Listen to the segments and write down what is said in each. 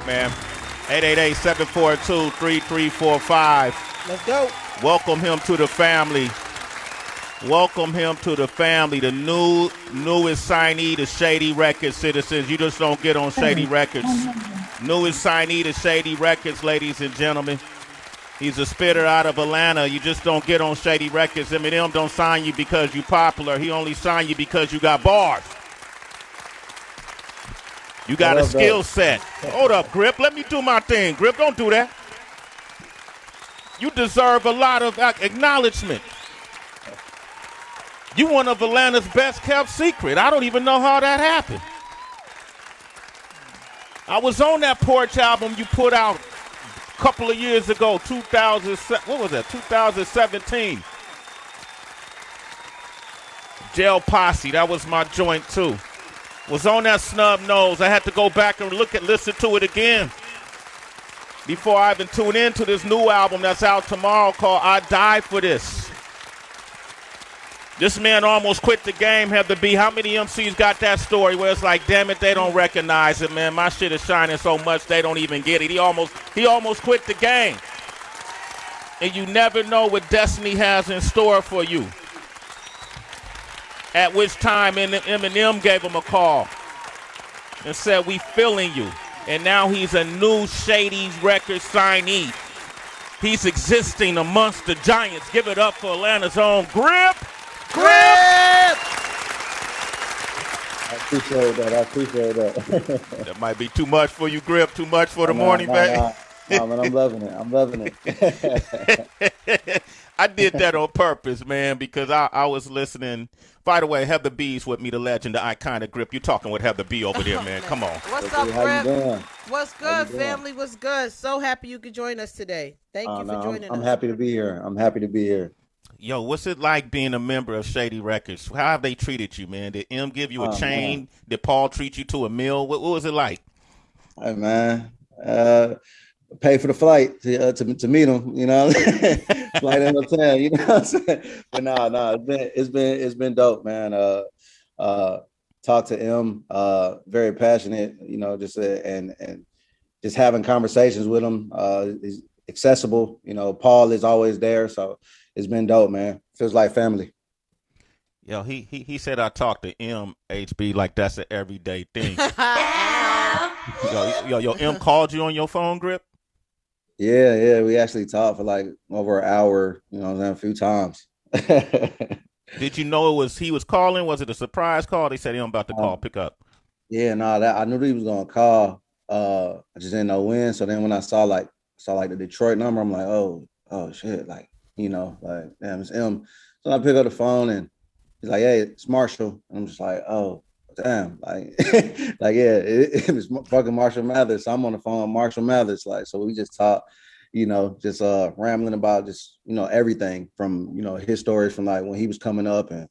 man. 888-742-3345. Let's go. Welcome him to the family. Welcome him to the family. The newest signee to Shady Records, citizens. You just don't get on Shady Records. Newest signee to Shady Records, ladies and gentlemen. He's a spitter out of Atlanta. You just don't get on Shady Records. Eminem don't sign you because you popular. He only sign you because you got bars. You got a skill set. Hold up, Grip. Let me do my thing. Grip, don't do that. You deserve a lot of acknowledgement. You one of Atlanta's best kept secret. I don't even know how that happened. I was on that Porch album you put out a couple of years ago, 2017. Jail Posse, that was my joint too. Was on that Snub Nose. I had to go back and listen to it again before I even tune into this new album that's out tomorrow called I Die For This. This man almost quit the game. Had to be, how many MCs got that story where it's like, damn it, they don't recognize it, man. My shit is shining so much they don't even get it. He almost quit the game. And you never know what destiny has in store for you. At which time Eminem gave him a call and said, we feeling you. And now he's a new Shady Records signee. He's existing amongst the giants. Give it up for Atlanta's own Grip. Grip! I appreciate that. That might be too much for you, Grip. Too much for the morning, baby. No, man, I'm loving it. I did that on purpose, man, because I was listening. By the way, Heather B's with me, the legend, the iconic Grip. You talking with Heather B over there, man. Come on. What's up, Grip? What's good, family? What's good? So happy you could join us today. Thank you for joining us. I'm happy to be here. Yo, what's it like being a member of Shady Records? How have they treated you, man? Did M give you a chain? Man. Did Paul treat you to a meal? What was it like? Hey, man. Pay for the flight to meet him, you know. Flight in hotel, you know what I'm saying? But no, it's been dope, man. Talk to M, very passionate, you know, just and just having conversations with him. He's accessible, you know. Paul is always there, so it's been dope, man. Feels like family. Yo, he said I talked to M, HB, like that's an everyday thing. Yo, M called you on your phone, Grip? Yeah, we actually talked for like over an hour, you know what I'm saying, a few times. Did you know he was calling? Was it a surprise call? They said he about to call, pick up. Yeah, I knew that he was gonna call. I just didn't know when. So then when I saw the Detroit number, I'm like, oh shit, like, you know, like, damn, it's M. So I pick up the phone and he's like, hey, it's Marshall. And I'm just like, oh, damn, like, like, yeah, it was fucking Marshall Mathers. So I'm on the phone with Marshall Mathers, like, so we just talked, you know, just rambling about just, you know, everything from, you know, his stories from like when he was coming up and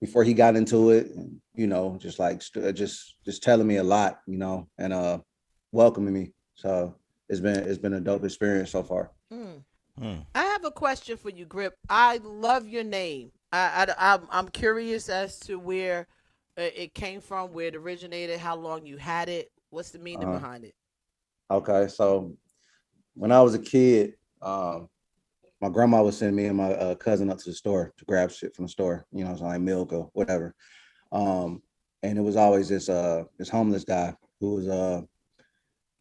before he got into it, and, you know, just like just telling me a lot, you know, and welcoming me. So it's been a dope experience so far. I have a question for you, Grip. I love your name. I'm curious as to where it came from, where it originated, how long you had it, what's the meaning behind it? Okay, so when I was a kid, my grandma would send me and my cousin up to the store to grab shit from the store, you know, so like milk or whatever. And it was always this homeless guy who was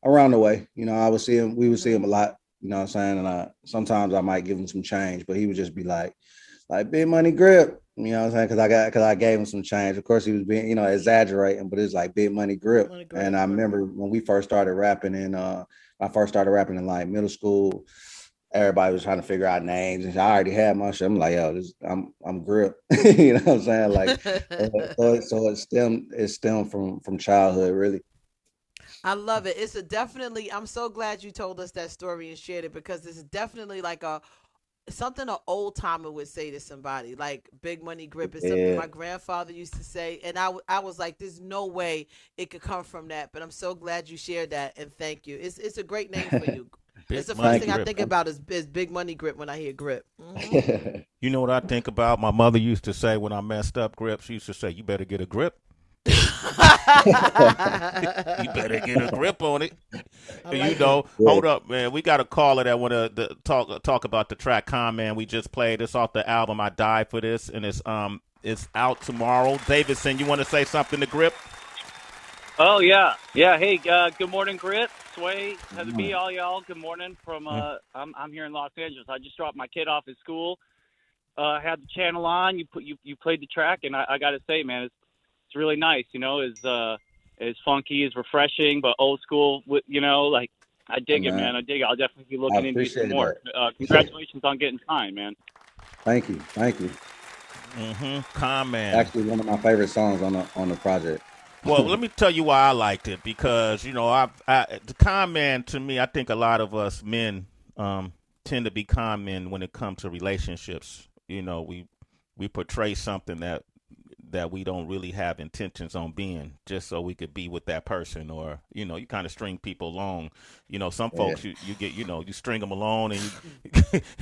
around the way. You know, we would see him a lot, you know what I'm saying? And sometimes I might give him some change, but he would just be like Big Money Grip. You know what I'm saying? Because I gave him some change. Of course, he was being, you know, exaggerating, but it's like Big Money Grip. And I remember when we first started rapping, and I first started rapping in like middle school. Everybody was trying to figure out names, and I already had my shit. I'm like, yo, I'm Grip. You know what I'm saying? Like, so it stemmed from childhood, really. I love it. It's definitely. I'm so glad you told us that story and shared it, because it's definitely like something an old timer would say to somebody, like Big Money Grip is something my grandfather used to say, and I was like, there's no way it could come from that. But I'm so glad you shared that, and thank you. It's a great name for you. It's the first thing I think about is Big Money Grip when I hear Grip. Mm-hmm. You know what I think about? My mother used to say when I messed up, Grip, she used to say, you better get a grip. You better get a grip on it. I like it. Yeah. Hold up, man. We got a caller that want to talk about the track "Con Man" we just played. It's off the album "I Die for This," and it's out tomorrow. Davidson, you want to say something to Grip? Oh yeah. Hey, good morning, Grit, Sway, Heather B, all y'all. Good morning from I'm here in Los Angeles. I just dropped my kid off at school. Had the channel on. You played the track, and I got to say, man, it's really nice. It's funky, it's refreshing, but old school. Like I dig it, man. I dig it. I'll definitely be looking into it some more. Congratulations on getting signed, man. Thank you. Con Man. Actually, one of my favorite songs on the project. Well, let me tell you why I liked it, because the con man, to me, I think a lot of us men tend to be con men when it comes to relationships. We portray something that we don't really have intentions on being, just so we could be with that person, or you kind of string people along. Some folks you get you string them along, and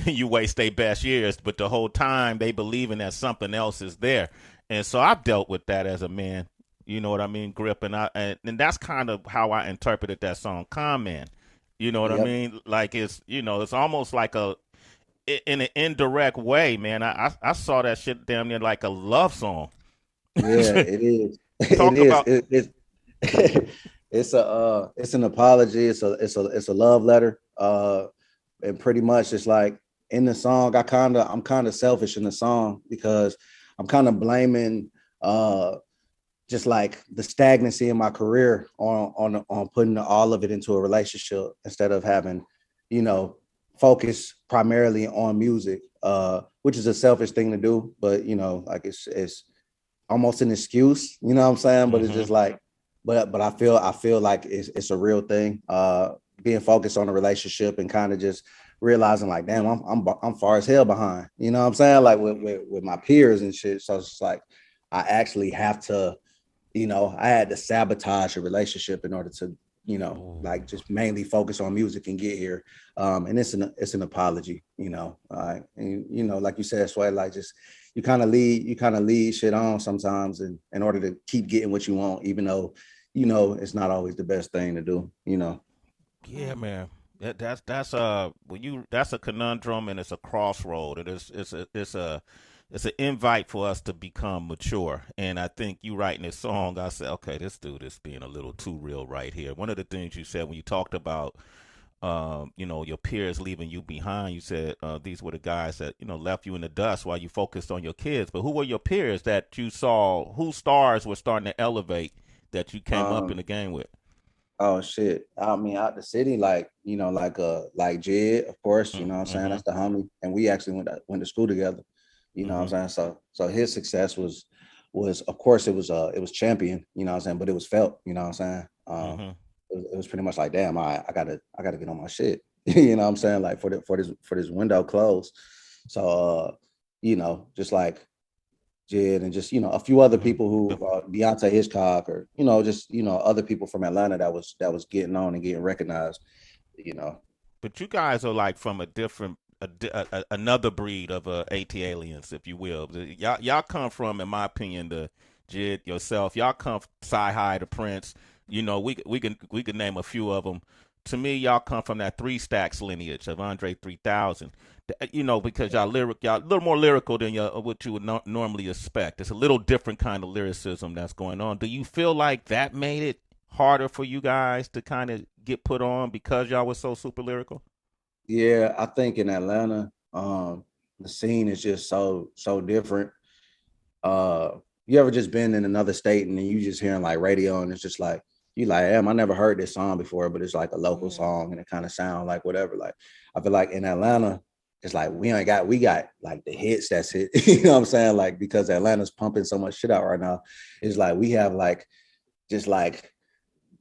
you waste their best years, but the whole time they believing that something else is there. And so I've dealt with that as a man. You know what I mean, Grip, and that's kind of how I interpreted that song, "Con Man." You know what I mean? Like it's almost like in an indirect way, man. I saw that shit damn near like a love song. Yeah, it is. Talk about it's an apology. It's a love letter. And pretty much it's like in the song, I'm kind of selfish in the song, because I'm kind of blaming just like the stagnancy in my career on putting all of it into a relationship, instead of having, focus primarily on music, which is a selfish thing to do, but like it's almost an excuse, you know what I'm saying? But it's just like, but I feel like it's a real thing. Being focused on a relationship and kind of just realizing like, damn, I'm far as hell behind, you know what I'm saying? Like with my peers and shit. So it's like I actually have to, I had to sabotage a relationship in order to, like just mainly focus on music and get here. And it's an apology, and like you said, Sway, like just you kind of lead shit on sometimes, and in order to keep getting what you want, even though it's not always the best thing to do. Yeah, man. That's a conundrum, and it's a crossroad. It's an invite for us to become mature. And I think you writing this song, I said, okay, this dude is being a little too real right here. One of the things you said when you talked about, your peers leaving you behind, you said these were the guys that, left you in the dust while you focused on your kids. But who were your peers that you saw, whose stars were starting to elevate that you came up in the game with? Oh shit. I mean, out the city, like, like Jed, of course, you know what I'm saying? That's the homie. And we actually went to school together. You know what I'm saying? So his success was of course it was champion, you know what I'm saying, but it was felt, you know what I'm saying? It was pretty much like, damn, I gotta get on my shit. You know what I'm saying? Like for this window closed. So just like Jed and just a few other people who Deontay Hitchcock, or just other people from Atlanta that was getting on and getting recognized, But you guys are like from a different another breed of AT aliens, if you will. Y'all come from, in my opinion, the Jid, yourself. Y'all come Sci-Hi, the Prince. We can name a few of them. To me, y'all come from that Three Stacks lineage of Andre 3000. Because y'all a little more lyrical than what you would normally expect. It's a little different kind of lyricism that's going on. Do you feel like that made it harder for you guys to kind of get put on because y'all was so super lyrical? Yeah, I think in Atlanta, the scene is just so different. You ever just been in another state and then you just hearing like radio, and it's just like you like, damn, I never heard this song before, but it's like a local song and it kind of sound like whatever. Like I feel like in Atlanta, it's like we got like the hits that's it. You know what I'm saying? Like because Atlanta's pumping so much shit out right now, it's like we have like just like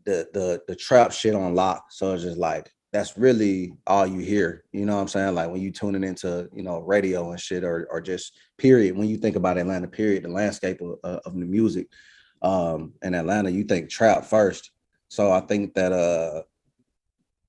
the trap shit on lock. So it's just like that's really all you hear, you know what I'm saying? Like when you tuning into, radio and shit, or just period, when you think about Atlanta, period, the landscape of the music, in Atlanta, you think trap first. So I think that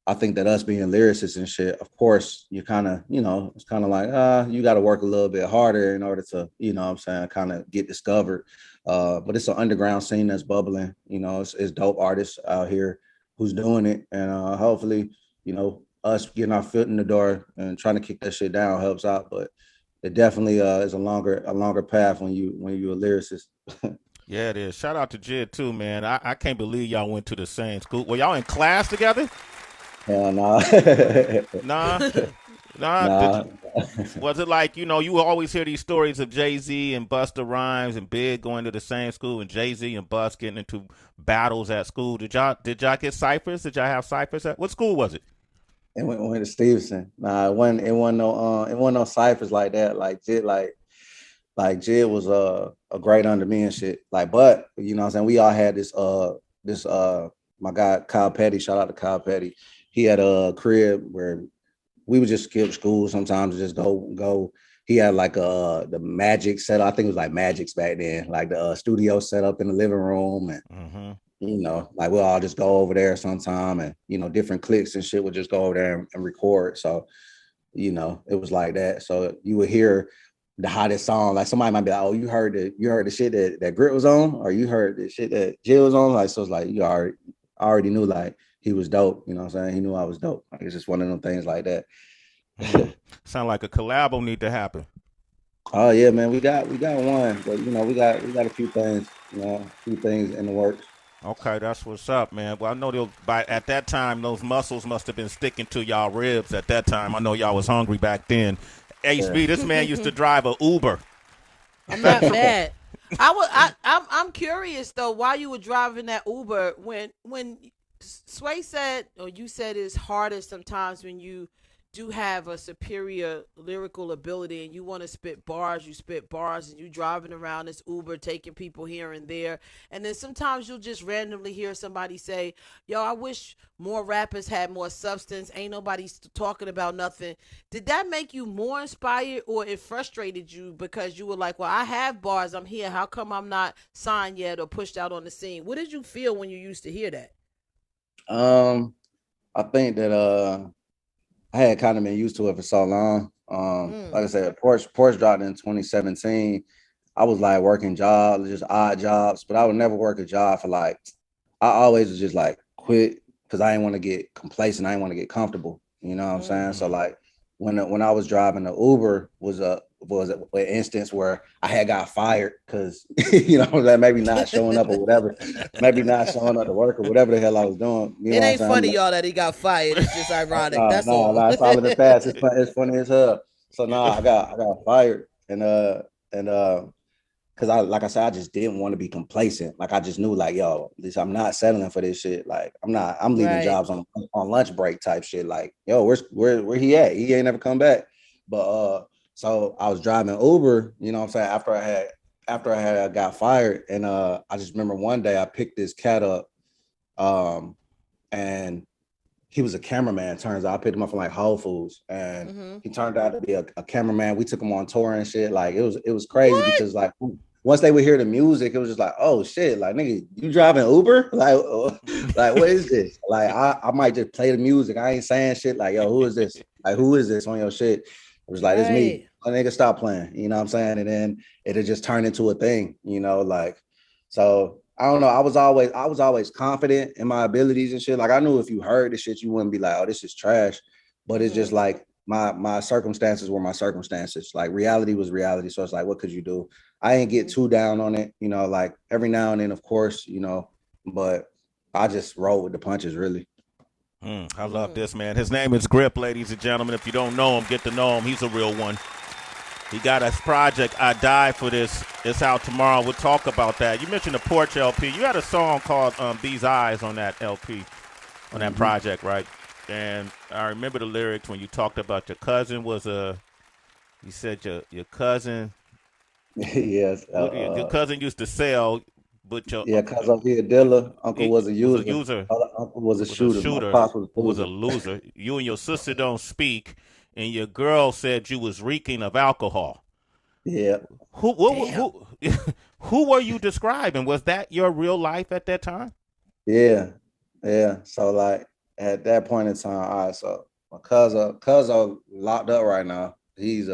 us being lyricists and shit, of course, you kind of, it's kind of like, you got to work a little bit harder in order to, you know what I'm saying, kind of get discovered. But it's an underground scene that's bubbling. You know, it's dope artists out here who's doing it, and hopefully, you know, us getting our foot in the door and trying to kick that shit down helps out. But it definitely is a longer path when you're a lyricist. Yeah, it is. Shout out to Jid too, man. I can't believe y'all went to the same school. Were y'all in class together? Hell nah. Nah. Nah. Nah. Was it like, you know, you will always hear these stories of Jay-Z and Busta Rhymes and Big going to the same school and Jay-Z and Bust getting into battles at school. Did y'all get ciphers? Did y'all have ciphers at what school was it? It went to Stevenson. Nah, it wasn't no ciphers like that. Like Jid was a great under me and shit. Like, but you know what I'm saying, we all had this my guy Kyle Petty, shout out to Kyle Petty. He had a crib where we would just skip school sometimes, just go. He had like the Magic set up. I think it was like Magic's back then, like the studio set up in the living room, and you know, like we'll all just go over there sometime, and you know, different cliques and shit would just go over there and record. So, you know, it was like that. So you would hear the hottest song, like somebody might be like, "Oh, you heard the shit that Grit was on, or you heard the shit that Jill was on." Like, so it's like you already knew like he was dope. You know what I'm saying? He knew I was dope. Like, it's just one of them things like that. Sound like a collab will need to happen. Oh yeah, man, we got one, but you know, we got a few things, you know, a few things in the works. Okay, that's what's up, man. Well, I know at that time those muscles must have been sticking to y'all ribs at that time. I know y'all was hungry back then. HB, this man used to drive a Uber. I'm not mad. I'm curious though why you were driving that Uber when Sway said, or you said, it's harder sometimes when you do have a superior lyrical ability and you want to spit bars, you spit bars, and you driving around this Uber taking people here and there, and then sometimes you'll just randomly hear somebody say, yo, I wish more rappers had more substance, ain't nobody talking about nothing. Did that make you more inspired, or it frustrated you because you were like, well, I have bars, I'm here, how come I'm not signed yet or pushed out on the scene? What did you feel when you used to hear that? I think that I had kind of been used to it for so long. Like I said, Porsche dropped in 2017. I was like working jobs, just odd jobs, but I would never work a job for like, I always was just like quit because I didn't want to get complacent. I didn't want to get comfortable. You know what I'm saying? So like when I was driving the Uber was an instance where I had got fired because you know that maybe not showing up or whatever, maybe not showing up to work or whatever the hell I was doing. You know it ain't what I'm funny, like, y'all, that he got fired. It's just ironic. That's all. No, it's all in the past. It's funny as hell. So I got fired and because like I said, I just didn't want to be complacent. Like I just knew like, yo, at least I'm not settling for this shit. Like I'm leaving Right. jobs on lunch break type shit. Like, yo, where he at? He ain't never come back. But so I was driving Uber, you know what I'm saying, after I had got fired. And I just remember one day I picked this cat up, and he was a cameraman. Turns out I picked him up from like Whole Foods, and he turned out to be a cameraman. We took him on tour and shit. Like it was crazy because like once they would hear the music, it was just like, oh shit, like nigga, you driving Uber? Like what is this? Like I might just play the music. I ain't saying shit. Like, yo, who is this? Like who is this on your shit? It was like, it's me. A nigga, stop playing. You know what I'm saying? And then it had just turned into a thing. You know, like so. I don't know. I was always confident in my abilities and shit. Like I knew if you heard the shit, you wouldn't be like, oh, this is trash. But it's just like my circumstances were my circumstances. Like reality was reality. So it's like, what could you do? I ain't get too down on it, you know, like every now and then, of course, you know, but I just roll with the punches, really. I love this, man. His name is Grip, ladies and gentlemen. If you don't know him, get to know him. He's a real one. He got his project, I Die For This. It's out tomorrow. We'll talk about that. You mentioned the Porch LP. You had a song called These Eyes on that LP, on that project, right? And I remember the lyrics when you talked about your cousin was you said your cousin. Yes. Your cousin used to sell, but your cousin he a dealer. Uncle was a user. Uncle was a shooter. My pops was a loser. You and your sister don't speak. And your girl said you was reeking of alcohol. Yeah. Who were you describing? Was that your real life at that time? Yeah. So like at that point in time, all right, so my cousin locked up right now. He's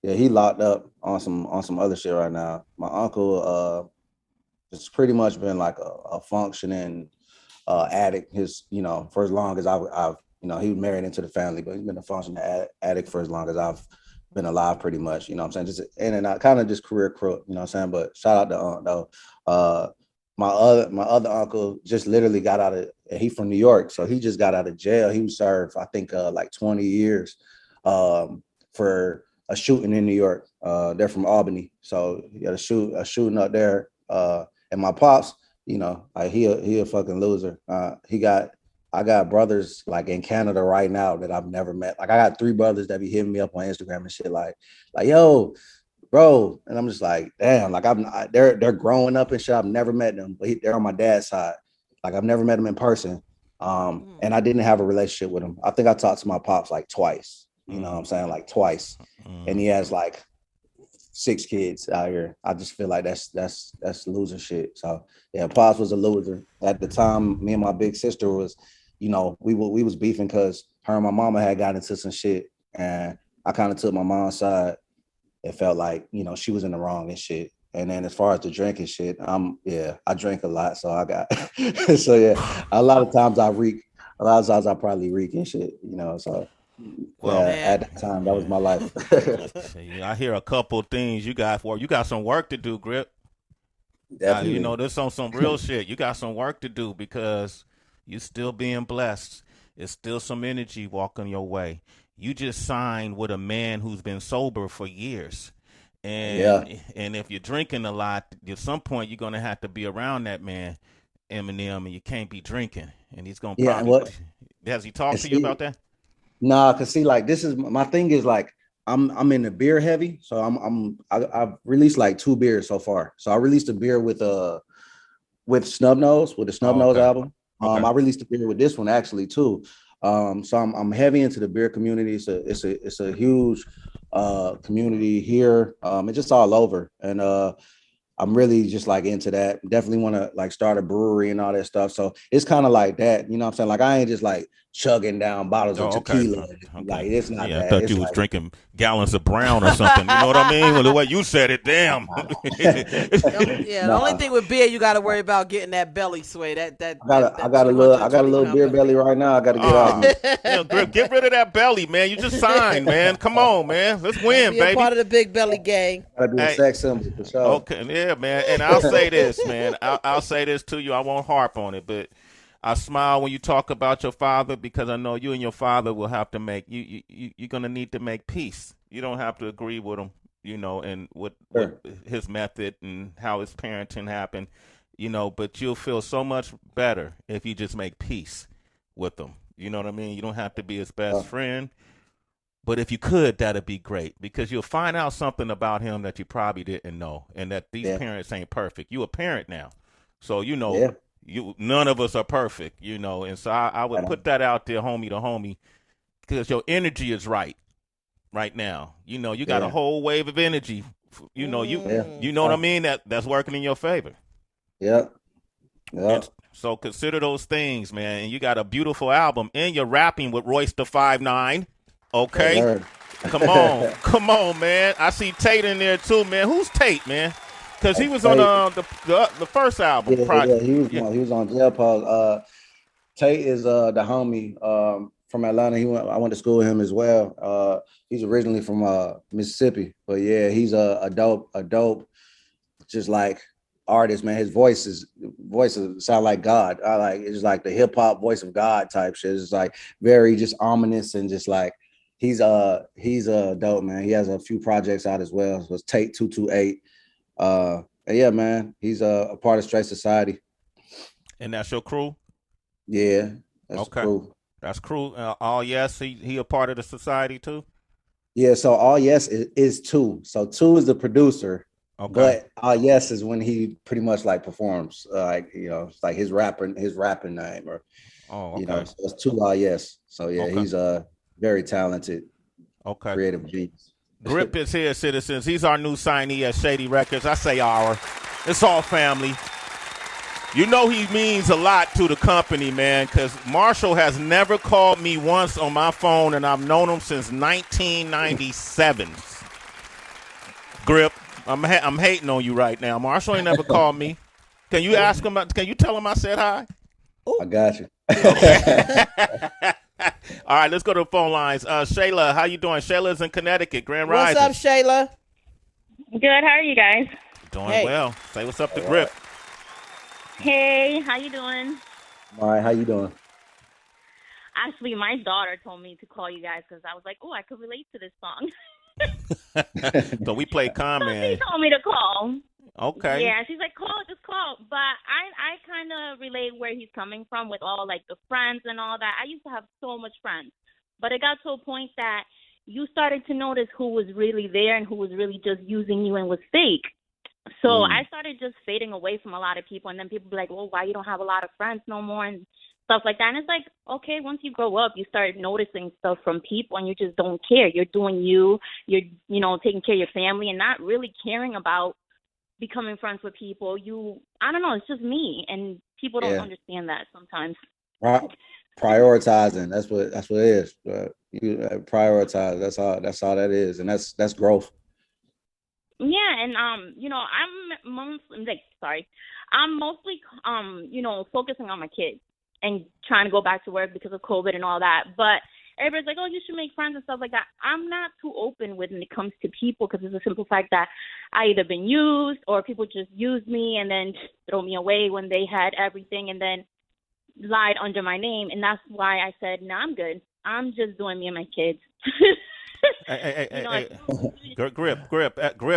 Yeah, he locked up on some other shit right now. My uncle it's pretty much been like a functioning addict. His, for as long as I've he was married into the family, but he's been a functioning addict for as long as I've been alive, pretty much. You know what I'm saying? Just in and out, kind of just career crook. You know what I'm saying? But shout out to Aunt though. My other uncle just literally got out of. He from New York, so he just got out of jail. He was served, I think, like 20 years for a shooting in New York. They're from Albany, so he had a shooting up there. And my pops, like he a fucking loser. I got brothers like in Canada right now that I've never met. Like I got 3 brothers that be hitting me up on Instagram and shit like yo, bro. And I'm just like, damn, like they're growing up and shit. I've never met them, but they're on my dad's side. Like I've never met them in person. And I didn't have a relationship with him. I think I talked to my pops like twice. You know what I'm saying? Like twice. And he has like 6 kids out here. I just feel like that's loser shit. So yeah, pops was a loser. At the time, me and my big sister was, we was beefing because her and my mama had gotten into some shit. And I kind of took my mom's side. It felt like, she was in the wrong and shit. And then as far as the drinking shit, I drink a lot. So I got, so yeah, a lot of times I probably reek and shit, so. Well, at that time, that was my life. I hear a couple things you got some work to do, Grip. Definitely. This on some real shit. You got some work to do because you still being blessed. It's still some energy walking your way. You just signed with a man who's been sober for years. And if you're drinking a lot, at some point you're going to have to be around that man, Eminem, and you can't be drinking. And he's going to probably... Has he talked to you about that? Nah, cause see, like this is my thing is like I'm in the beer heavy, so I've released like 2 beers so far. So I released a beer with Snub Nose with the Snub Nose album. I released a beer with this one actually too. So I'm heavy into the beer community. It's a huge community here. It's just all over, and I'm really just like into that. Definitely want to like start a brewery and all that stuff. So it's kind of like that, you know what I'm saying? Like I ain't just like chugging down bottles of tequila. Like it's not that. I thought it's you was drinking gallons of brown or something. You know what I mean? Well, the way you said it, damn. The only thing with beer, you got to worry about getting that belly sway. I got a little beer belly right now. I got to get off. Get rid of that belly, man. You just signed, man. Come on, man. Let's win, baby. Part of the big belly gang. Gotta be a sex symbol for sure. Okay, yeah, man. And I'll say this, man. I'll say this to you. I won't harp on it, but I smile when you talk about your father because I know you and your father will have to make you're gonna need to make peace. You don't have to agree with him, and with his method and how his parenting happened, but you'll feel so much better if you just make peace with him. You know what I mean? You don't have to be his best friend, but if you could, that'd be great because you'll find out something about him that you probably didn't know, and that these parents ain't perfect. You a parent now, so none of us are perfect, and so I would put that out there, homie to homie, because your energy is right now. You got a whole wave of energy. You know what I mean? That's working in your favor. Yeah. So consider those things, man. And you got a beautiful album, and you're rapping with Royce the 5'9". Okay, come on, man. I see Tate in there too, man. Who's Tate, man? Because he was on the first album. He was on Jail Pause. Tate is the homie from Atlanta. I went to school with him as well. He's originally from Mississippi, but yeah, he's a dope, just like artist, man. His voice sound like God. It's like the hip hop voice of God type shit. It's like very just ominous and just like he's a dope, man. He has a few projects out as well. So it's Tate 228. And yeah, man, he's a part of Straight Society. And that's your crew? Yeah, that's the crew. That's crew. All Yes, he a part of the society too? Yeah, so All Yes is 2. So 2 is the producer. Okay. But All Yes is when he pretty much like performs, it's like his rapping name, or so it's 2 All Yes. So yeah, he's a very talented, creative genius. Grip is here, citizens. He's our new signee at Shady Records. I say our. It's all family. He means a lot to the company, man, because Marshall has never called me once on my phone, and I've known him since 1997. Grip. I'm hating on you right now. Marshall ain't never called me. Can you ask him? Can you tell him I said hi? I got you. Okay. All right, let's go to the phone lines. Shayla, how you doing? Shayla's in Connecticut. Grand What's Rising. up, Shayla? Good. How are you guys? Doing Hey. well. Say what's up to Grip. Hey, how you doing? All right, how you doing? Actually, my daughter told me to call you guys because I was like, oh, I could relate to this song. So we play So she Common. told me to call. Okay. Yeah, she's like, call, just call. But I kind of relate where he's coming from with all, like, the friends and all that. I used to have so much friends. But it got to a point that you started to notice who was really there and who was really just using you and was fake. So I started just fading away from a lot of people. And then people be like, well, why you don't have a lot of friends no more and stuff like that. And it's like, okay, once you grow up, you start noticing stuff from people and you just don't care. You're doing you. You're, taking care of your family and not really caring about becoming friends with people. I don't know, it's just me. And people don't understand that sometimes. Prioritizing. That's what it is. You prioritize. That's all that is. And that's growth. Yeah, and I'm mostly focusing on my kids and trying to go back to work because of COVID and all that. But everybody's like, oh, you should make friends and stuff like that. I'm not too open when it comes to people because it's a simple fact that I either been used or people just use me and then throw me away when they had everything and then lied under my name. And that's why I said, no, I'm good. I'm just doing me and my kids. Hey. Grip.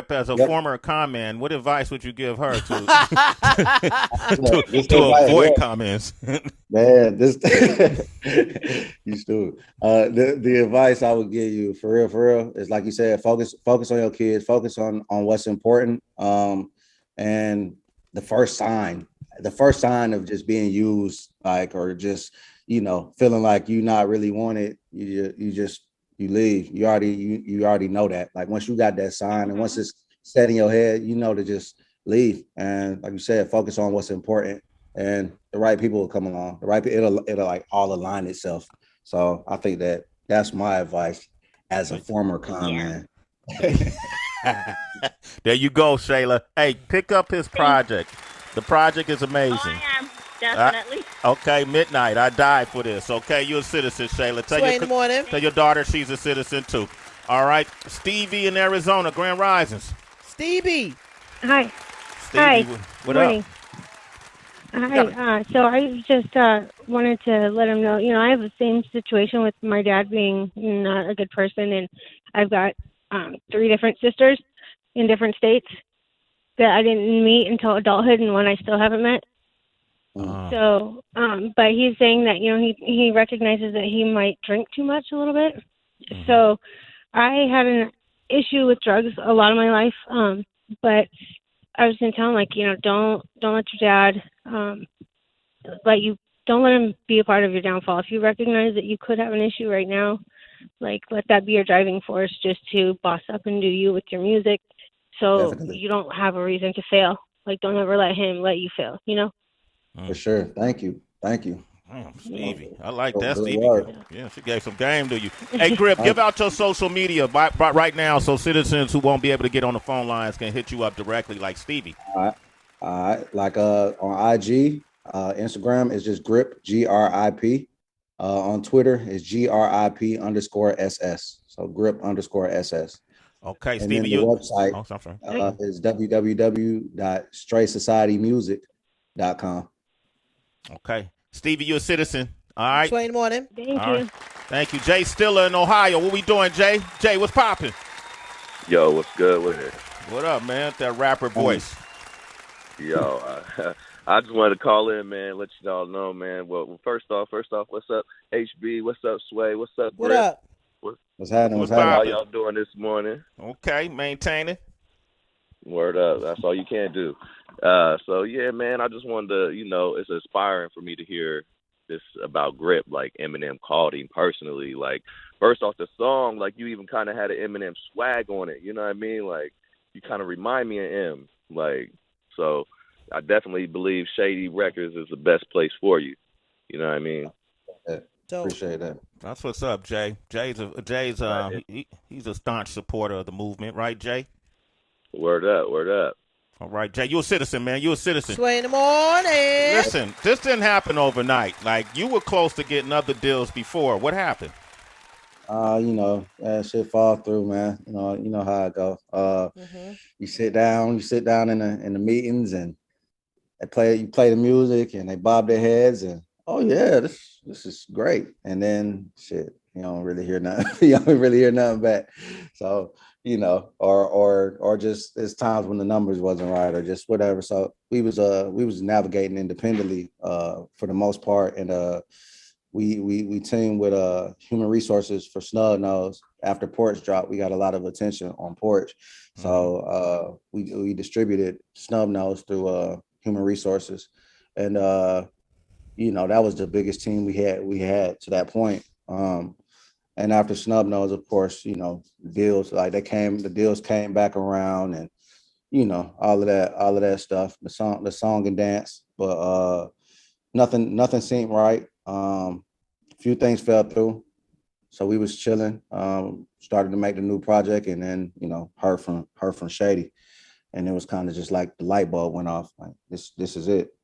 As a former con man, what advice would you give her to avoid comments? Man, this you stupid. The advice I would give you for real is like you said, focus on your kids, focus on what's important. And the first sign of just being used, like, or just feeling like you not really wanted, you leave. You already know that. Like once you got that sign and once it's set in your head, to just leave. And like you said, focus on what's important and the right people will come along. The right it'll like all align itself. So I think that's my advice as a former con man. There you go, Shayla. Hey, pick up his project. The project is amazing. Oh, I am. Definitely. Okay, midnight. I died for this. Okay, you're a citizen, Shayla. Tell your daughter she's a citizen too. All right, Stevie in Arizona, Grand Risings. Stevie. Hi. Stevie, what up? Hi. So I just wanted to let him know, I have the same situation with my dad being not a good person, and I've got 3 different sisters in different states that I didn't meet until adulthood and one I still haven't met. So, but he's saying that, he recognizes that he might drink too much a little bit. So I had an issue with drugs a lot of my life. But I was going to tell him, like, don't let your dad, don't let him be a part of your downfall. If you recognize that you could have an issue right now, like, let that be your driving force just to boss up and do you with your music. So Definitely. You don't have a reason to fail. Like, don't ever let him let you fail, For sure. Thank you. Damn, Stevie. I like that, Stevie. Yeah, she gave some game to you. Hey, Grip, give out your social media right now so citizens who won't be able to get on the phone lines can hit you up directly like Stevie. All right. Like on IG, Instagram is just Grip, GRIP. On Twitter is GRIP_SS. So Grip_SS. Okay, and Stevie, then the website is www.straightsocietymusic.com. Okay. Stevie, you're a citizen. All right. Sway morning. Thank you. Right. Thank you. Jay Stiller in Ohio. What we doing, Jay? Jay, what's popping? Yo, what's good with it? What up, man? That rapper voice. Yo, I just wanted to call in, man, let you all know, man. Well, first off, what's up, HB? What's up, Sway? What's up, What Brett? up? What's happening? What's How happening? y'all doing this morning? Okay, maintaining. Word up. That's all you can do. So, yeah, man, I just wanted to, it's inspiring for me to hear this about Grip, like Eminem called him personally. Like, first off the song, like, you even kind of had an Eminem swag on it. You know what I mean? Like, you kind of remind me of M. Like, so I definitely believe Shady Records is the best place for you. You know what I mean? Appreciate that. That's what's up, Jay. He's a staunch supporter of the movement, right, Jay? Word up, word up. All right, Jay, you a citizen, man. You a citizen. Sway in the morning. Listen, this didn't happen overnight. Like, you were close to getting other deals before. What happened? Shit fall through, man. You know how it go. You sit down in the meetings, and you play the music, and they bob their heads, and oh yeah, this is great. And then shit, you don't really hear nothing. You don't really hear nothing back. So, or just there's times when the numbers wasn't right or just whatever. So we was navigating independently for the most part, and we teamed with human resources for Snub Nose. After Porch dropped, we got a lot of attention on Porch. So we distributed Snub Nose through human resources, and that was the biggest team we had to that point. And after Snub Nose, of course, deals the deals came back around, and all of that stuff, the song and dance, but nothing seemed right. A few things fell through, so we was chilling. Started to make the new project, and then heard from Shady, and it was kind of just like the light bulb went off. Like this is it.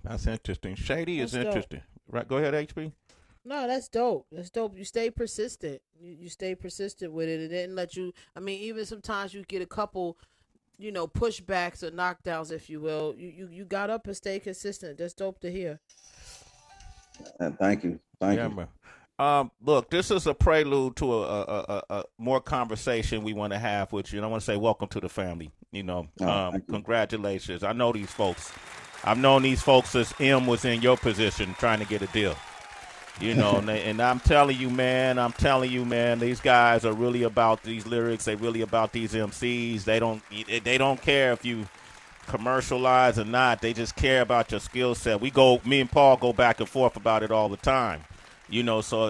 That's interesting. Shady is interesting. Dope. Right? Go ahead, HB. No, that's dope. That's dope. You stay persistent. You stay persistent with it. It didn't let you. I mean, even sometimes you get a couple, pushbacks or knockdowns, if you will. You got up and stay consistent. That's dope to hear. Thank you. Thank you. Man. Look, this is a prelude to a more conversation we want to have with you. And I want to say welcome to the family. Congratulations. I know these folks. I've known these folks since M was in your position trying to get a deal. And I'm telling you, man, these guys are really about these lyrics. They really about these MCs. They don't care if you commercialize or not. They just care about your skill set. Me and Paul go back and forth about it all the time. So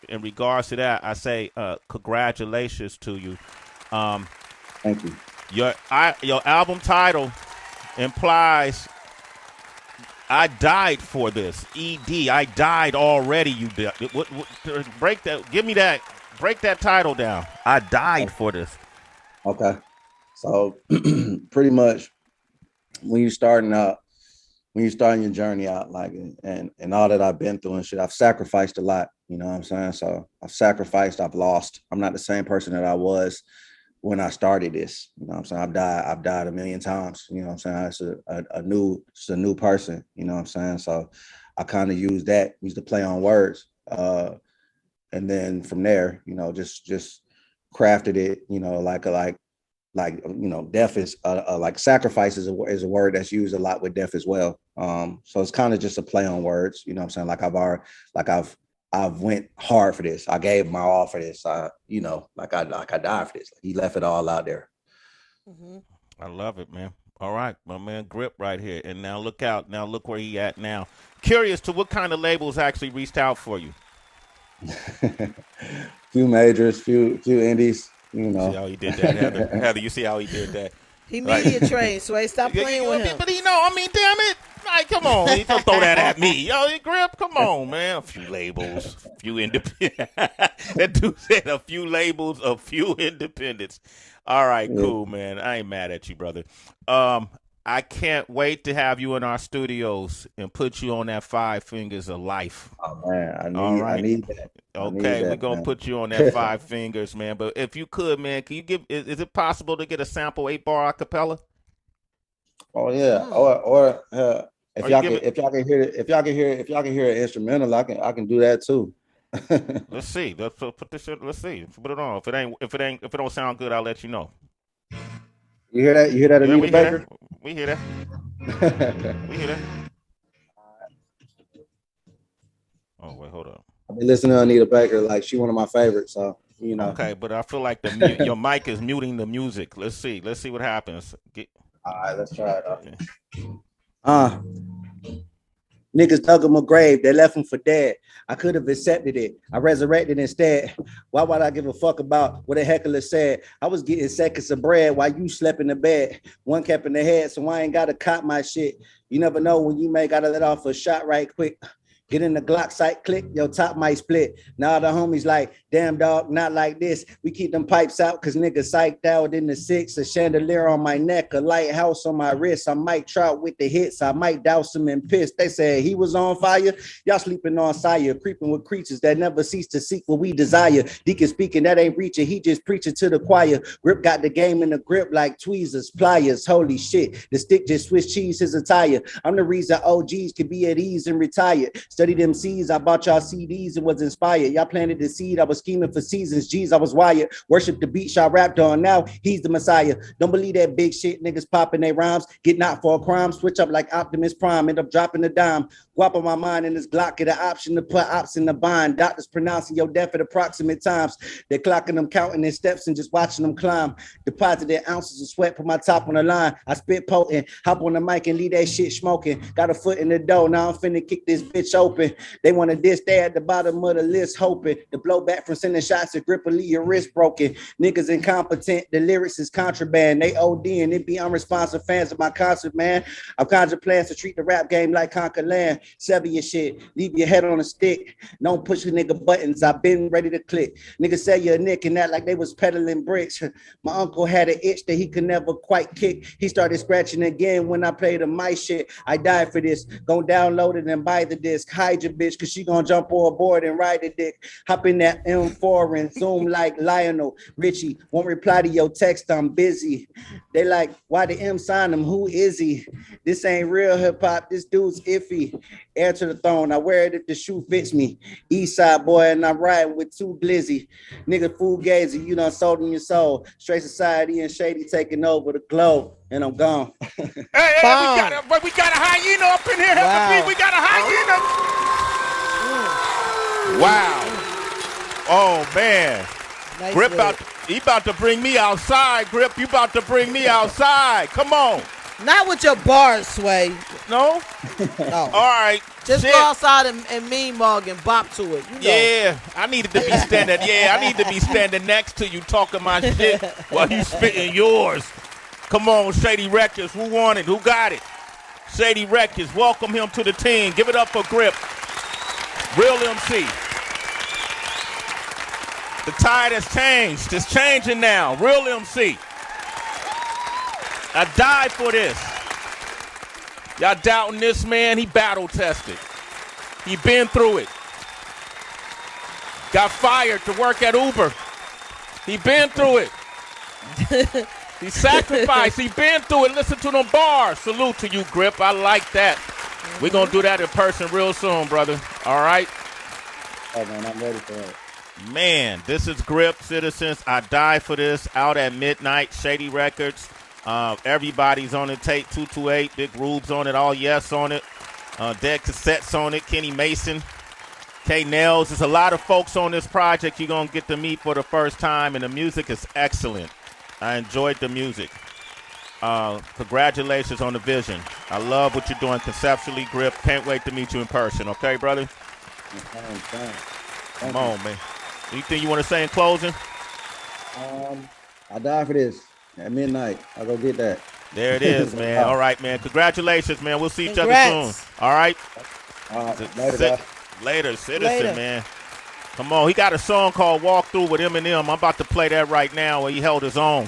in regards to that, I say congratulations to you. Thank you. Your album title implies I died for this. ED. I died already. You did. Break that. Give me that. Break that title down. I died for this. Okay. So pretty much when you're starting your journey out, like, and all that I've been through and shit, I've sacrificed a lot. You know what I'm saying? So I've sacrificed. I've lost. I'm not the same person that I was when I started this. You know what I'm saying? I've died a million times. You know what I'm saying? It's a new person. You know what I'm saying? So I kind of use the play on words. And then from there, just crafted it, death is like sacrifice is a word that's used a lot with death as well. So it's kind of just a play on words. You know what I'm saying? I've went hard for this. I gave my all for this. I died for this. He left it all out there. Mm-hmm. I love it, man. All right, my man Grip right here. And now look out. Now look where he at now. Curious to what kind of labels actually reached out for you? Few majors, few indies. See how he did that, Heather? Heather, you see how he did that? He media trained, Sway. Stop playing with him. But damn it. Like, come on. He don't throw that at me. Yo, Grip, come on, man. A few labels, a few independents. That dude said a few labels, a few independents. All right, cool, man. I ain't mad at you, brother. I can't wait to have you in our studios and put you on that 5 Fingers of Life. Oh, man, I need that. Okay, we're going to put you on that 5 Fingers, man. But if you could, man, can you is it possible to get a sample 8-bar acapella? Oh, yeah. Or if y'all can hear an instrumental, I can do that too. Let's see. Let's put this shit. Let's see. Put it on. If it don't sound good, I'll let you know. You hear that? You hear that, Anita Baker? We hear that. We hear that. Oh, wait, hold up. I've been listening to Anita Baker. Like, she's one of my favorites. So, Okay, but I feel like your mic is muting the music. Let's see. Let's see what happens. All right, let's try it out. Niggas dug him a grave. They left him for dead. I could have accepted it. I resurrected instead. Why would I give a fuck about what a heckler said? I was getting seconds of bread while you slept in the bed. One kept in the head, so I ain't got to cop my shit. You never know when you may got to let off a shot right quick. Get in the Glock sight, click, your top might split. Now the homies like, damn dog, not like this. We keep them pipes out cause niggas psyched out in the 6. A chandelier on my neck, a lighthouse on my wrist. I might trout with the hits, I might douse him and piss. They said he was on fire. Y'all sleeping on sire, creeping with creatures that never cease to seek what we desire. Deacon speaking, that ain't reaching, he just preaching to the choir. Grip got the game in the grip like tweezers, pliers. Holy shit, the stick just Swiss cheese his attire. I'm the reason OGs can be at ease and retired. Study them C's, I bought y'all CDs and was inspired. Y'all planted the seed, I was scheming for seasons. G's, I was wired. Worship the beat y'all rapped on. Now he's the Messiah. Don't believe that big shit. Niggas popping their rhymes. Get knocked for a crime. Switch up like Optimus Prime. End up dropping the dime. Guap on my mind in this Glock. Get an option to put ops in the bind. Doctors pronouncing your death at approximate times. They're clocking them, counting their steps and just watching them climb. Deposit their ounces of sweat, put my top on the line. I spit potent. Hop on the mic and leave that shit smoking. Got a foot in the door. Now I'm finna kick this bitch open. They want to diss, they at the bottom of the list, hoping to blow back from sending shots to grip or leave your wrist broken. Niggas incompetent, the lyrics is contraband. They OD and it be unresponsive fans of my concert, man. I've conjured plans to treat the rap game like Conquer Land. Sever your shit, leave your head on a stick. Don't push a nigga buttons, I've been ready to click. Niggas say you're a nick and that like they was peddling bricks. My uncle had an itch that he could never quite kick. He started scratching again when I played my shit. I died for this. Go download it and buy the disc. Hide your bitch, cause she gonna jump on board and ride the dick. Hop in that M4 and zoom like Lionel Richie. Won't reply to your text, I'm busy. They like, why the M sign him? Who is he? This ain't real hip hop. This dude's iffy. Air to the throne. I wear it if the shoe fits me. East side boy, and I'm riding with two glizzy. Nigga fool gazy, you done sold in your soul. Straight society and Shady taking over the globe. And I'm gone. Hey, we got a hyena up in here. Wow. We got a hyena. Wow. Oh, man. Nice. Grip about to bring me outside. Grip, you about to bring me outside. Come on. Not with your bars, Sway. No? All right. Just go outside and mean mug and bop to it. You know. Yeah, I needed to be standing. I need to be standing next to you talking my shit while you spitting yours. Come on, Shady Records. Who won it? Who got it? Shady Records. Welcome him to the team. Give it up for Grip. Real MC. The tide has changed. It's changing now. Real MC. I died for this. Y'all doubting this man? He battle tested. He been through it. Got fired to work at Uber. He been through it. He sacrificed. He been through it. Listen to them bars. Salute to you, Grip. I like that. We're going to do that in person real soon, brother. All right? Oh, man, I'm ready for it. Man, this is Grip, Citizens. I die for this. Out at midnight. Shady Records. Everybody's on it. Tape 228. Big Rube's on it. All Yes on it. Dead Cassettes on it. Kenny Mason. K Nails. There's a lot of folks on this project you're going to get to meet for the first time, and the music is excellent. I enjoyed the music. Congratulations on the vision. I love what you're doing conceptually, Grip. Can't wait to meet you in person. Okay, brother? Come on, man. Anything you want to say in closing? I die for this at midnight. I'll go get that. There it is, man. All right, man. Congratulations, man. We'll see each other soon. All right? Later, Citizen, man. Come on. He got a song called Walk Through with Eminem. I'm about to play that right now where he held his own.